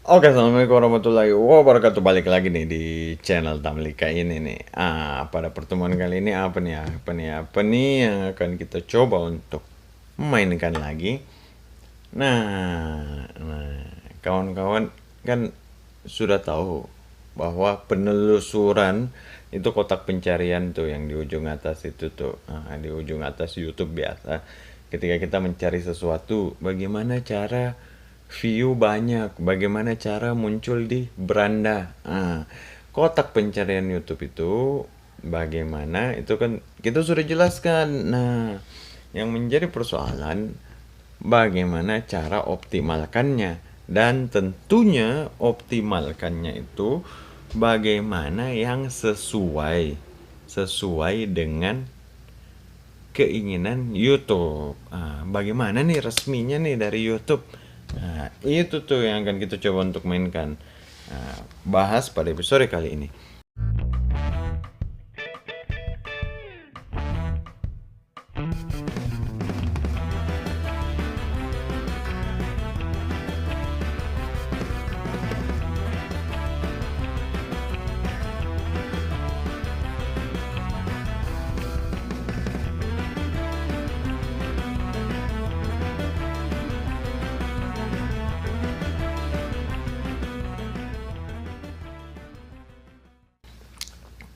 Oke, assalamualaikum warahmatullahi wabarakatuh. Balik lagi nih di channel Tamlika ini nih. Pada pertemuan kali ini apa nih yang akan kita coba untuk memainkan lagi. Nah, kawan-kawan kan sudah tahu bahwa penelusuran itu kotak pencarian tuh yang di ujung atas itu tuh. Di ujung atas YouTube biasa. Ketika kita mencari sesuatu, bagaimana cara view banyak, bagaimana cara muncul di beranda. Kotak pencarian YouTube itu bagaimana itu kan kita sudah jelaskan. Nah, yang menjadi persoalan bagaimana cara optimalkannya, dan tentunya optimalkannya itu bagaimana yang sesuai dengan keinginan YouTube. Bagaimana nih resminya nih dari YouTube? Itu tuh yang akan kita coba untuk mainkan. Bahas pada episode kali ini.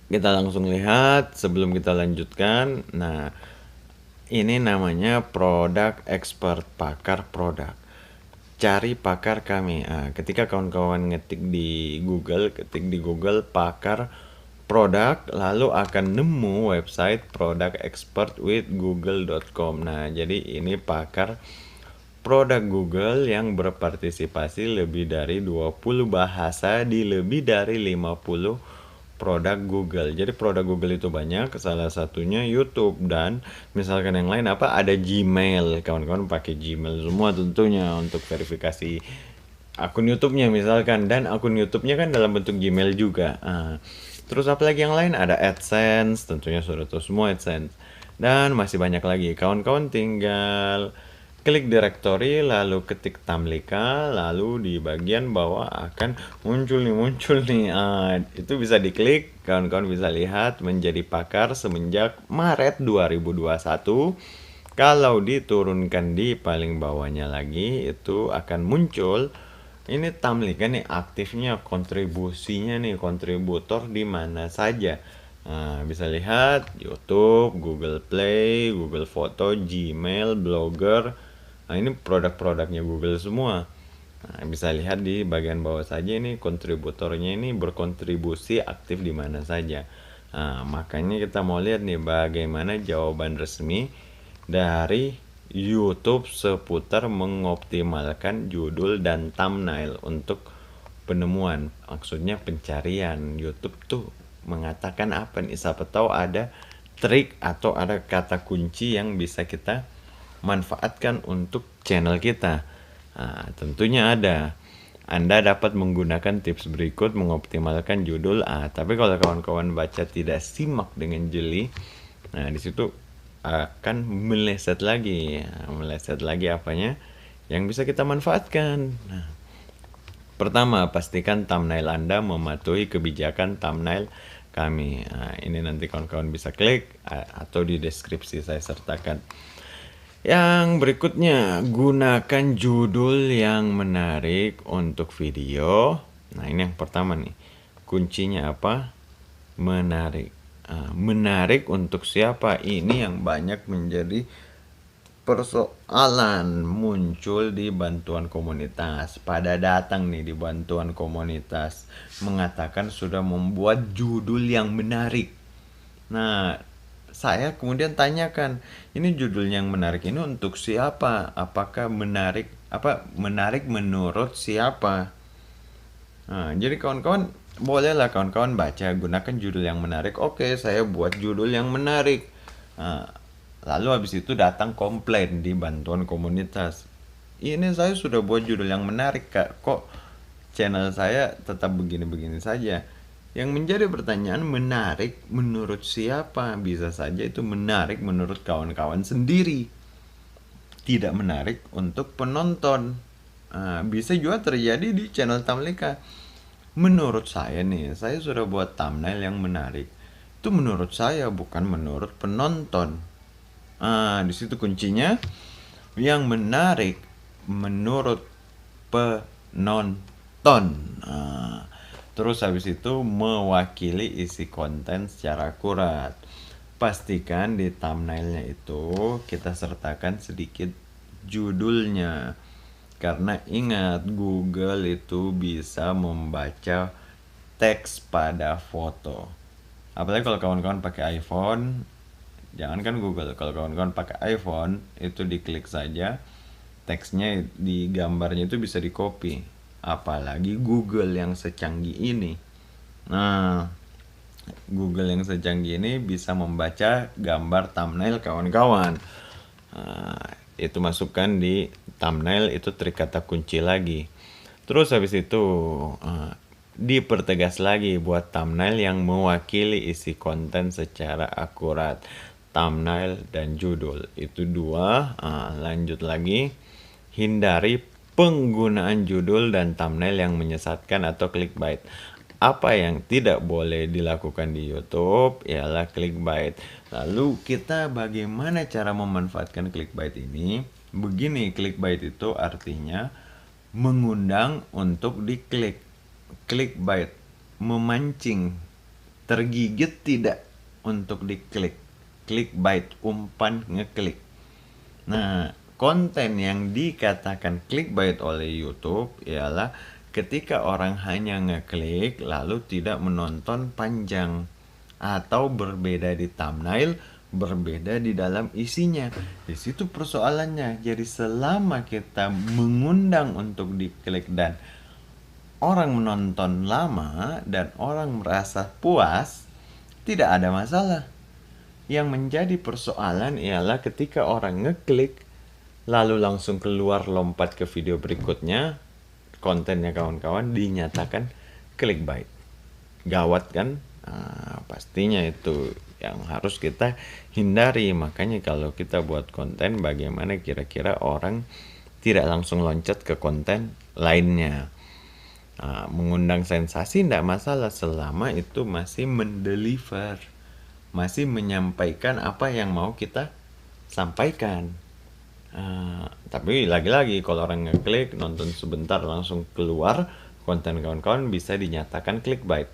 Kita langsung lihat sebelum kita lanjutkan. Nah, ini namanya produk expert, pakar produk. Cari pakar kami. Ketika kawan-kawan ketik di Google pakar produk, lalu akan nemu website product expert with google.com. Nah, jadi ini pakar produk Google yang berpartisipasi lebih dari 20 bahasa di lebih dari 50 produk Google. Jadi produk Google itu banyak, salah satunya YouTube, dan misalkan yang lain apa, ada Gmail. Kawan-kawan pakai Gmail semua tentunya untuk verifikasi akun YouTube-nya misalkan, dan akun YouTube-nya kan dalam bentuk Gmail juga. Terus apalagi yang lain, ada AdSense, tentunya sudah tahu semua AdSense. Dan masih banyak lagi. Kawan-kawan tinggal klik directory, lalu ketik Tamlika, lalu di bagian bawah akan muncul nih. Itu bisa diklik, kawan-kawan bisa lihat menjadi pakar semenjak Maret 2021. Kalau diturunkan di paling bawahnya lagi, itu akan muncul ini Tamlika nih, aktifnya, kontribusinya nih, kontributor di mana saja. Bisa lihat YouTube, Google Play, Google Foto, Gmail, Blogger. Ini produk-produknya Google semua. Bisa lihat di bagian bawah saja ini kontributornya ini berkontribusi aktif di mana saja. Makanya kita mau lihat nih bagaimana jawaban resmi dari YouTube seputar mengoptimalkan judul dan thumbnail untuk penemuan. Maksudnya pencarian. YouTube tuh mengatakan apa nih? Siapa tahu ada trik atau ada kata kunci yang bisa kita manfaatkan untuk channel kita. Tentunya ada. Anda dapat menggunakan tips berikut mengoptimalkan judul. Tapi kalau kawan-kawan baca tidak simak dengan jeli, nah di situ akan meleset lagi apanya yang bisa kita manfaatkan. Nah, pertama, pastikan thumbnail Anda mematuhi kebijakan thumbnail kami. Ini nanti kawan-kawan bisa klik atau di deskripsi saya sertakan. Yang berikutnya, gunakan judul yang menarik untuk video. Nah, ini yang pertama nih. Kuncinya apa? Menarik. Menarik untuk siapa? Ini yang banyak menjadi persoalan muncul di bantuan komunitas. Pada datang nih di bantuan komunitas mengatakan sudah membuat judul yang menarik. Nah, saya kemudian tanyakan, ini judul yang menarik ini untuk siapa? Apakah menarik menurut siapa? Jadi kawan-kawan bolehlah kawan-kawan baca, gunakan judul yang menarik. Oke, saya buat judul yang menarik. Nah, lalu habis itu datang komplain di bantuan komunitas. Ini saya sudah buat judul yang menarik, Kak. Kok channel saya tetap begini-begini saja? Yang menjadi pertanyaan, menarik menurut siapa? Bisa saja itu menarik menurut kawan-kawan sendiri, tidak menarik untuk penonton. Bisa juga terjadi di channel Tamlika. Menurut saya nih, saya sudah buat thumbnail yang menarik. Itu menurut saya, bukan menurut penonton. Di situ kuncinya, yang menarik menurut penonton. Terus habis itu mewakili isi konten secara akurat. Pastikan di thumbnailnya itu kita sertakan sedikit judulnya. Karena ingat, Google itu bisa membaca teks pada foto. Apalagi kalau kawan-kawan pakai iPhone, jangankan Google, kalau kawan-kawan pakai iPhone, itu diklik saja, teksnya di gambarnya itu bisa di copy. Apalagi Google yang secanggih ini. Nah, Google yang secanggih ini bisa membaca gambar thumbnail kawan-kawan. Itu masukkan di thumbnail, itu trik kata kunci lagi. Terus habis itu dipertegas lagi buat thumbnail yang mewakili isi konten secara akurat. Thumbnail dan judul itu dua. Lanjut lagi, hindari penggunaan judul dan thumbnail yang menyesatkan atau clickbait. Apa yang tidak boleh dilakukan di YouTube ialah clickbait. Lalu kita bagaimana cara memanfaatkan clickbait ini? Begini, clickbait itu artinya mengundang untuk diklik. Clickbait, memancing, tergigit tidak untuk diklik. Clickbait, umpan ngeklik. Nah, konten yang dikatakan clickbait oleh YouTube ialah ketika orang hanya ngeklik lalu tidak menonton panjang, atau berbeda di thumbnail, berbeda di dalam isinya. Di situ persoalannya. Jadi selama kita mengundang untuk diklik dan orang menonton lama dan orang merasa puas, tidak ada masalah. Yang menjadi persoalan ialah ketika orang ngeklik lalu langsung keluar lompat ke video berikutnya, kontennya kawan-kawan dinyatakan clickbait. Gawat kan? Pastinya itu yang harus kita hindari. Makanya kalau kita buat konten, bagaimana kira-kira orang tidak langsung loncat ke konten lainnya. Mengundang sensasi tidak masalah selama itu masih mendeliver, masih menyampaikan apa yang mau kita sampaikan. Tapi lagi-lagi kalau orang ngeklik, nonton sebentar langsung keluar, konten kawan-kawan bisa dinyatakan clickbait.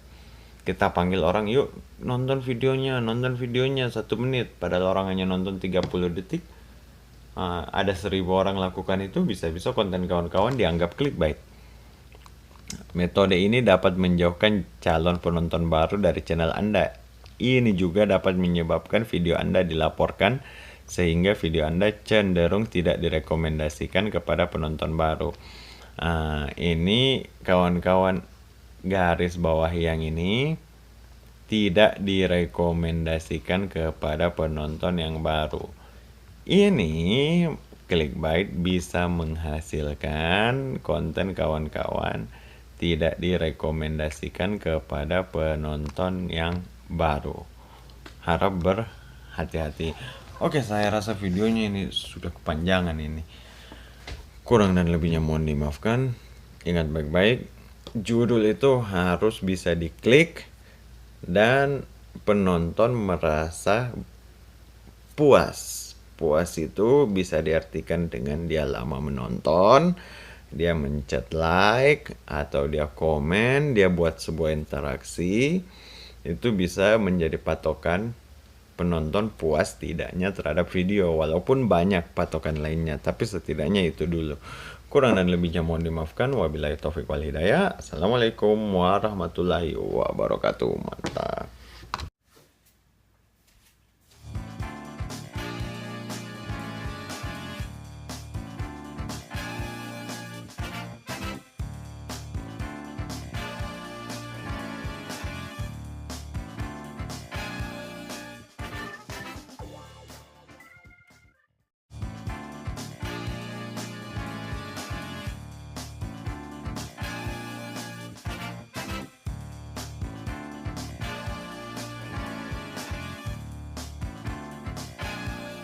Kita panggil orang, yuk nonton videonya 1 menit, padahal orang hanya nonton 30 detik. Ada 1000 orang lakukan itu, bisa-bisa konten kawan-kawan dianggap clickbait. Metode ini dapat menjauhkan calon penonton baru dari channel Anda. Ini juga dapat menyebabkan video Anda dilaporkan, sehingga video Anda cenderung tidak direkomendasikan kepada penonton baru. Ini kawan-kawan garis bawah yang ini, tidak direkomendasikan kepada penonton yang baru. Ini clickbait bisa menghasilkan konten kawan-kawan tidak direkomendasikan kepada penonton yang baru. Harap berhati-hati. Oke, saya rasa videonya ini sudah kepanjangan ini. Kurang dan lebihnya mohon dimaafkan. Ingat baik-baik, judul itu harus bisa diklik dan penonton merasa puas. Puas itu bisa diartikan dengan dia lama menonton, dia mencet like, atau dia komen, dia buat sebuah interaksi. Itu bisa menjadi patokan penonton puas tidaknya terhadap video, walaupun banyak patokan lainnya, tapi setidaknya itu dulu. Kurang dan lebihnya mohon dimaafkan. Wabillahi taufiq wal hidayah. Assalamualaikum warahmatullahi wabarakatuh. Mantap.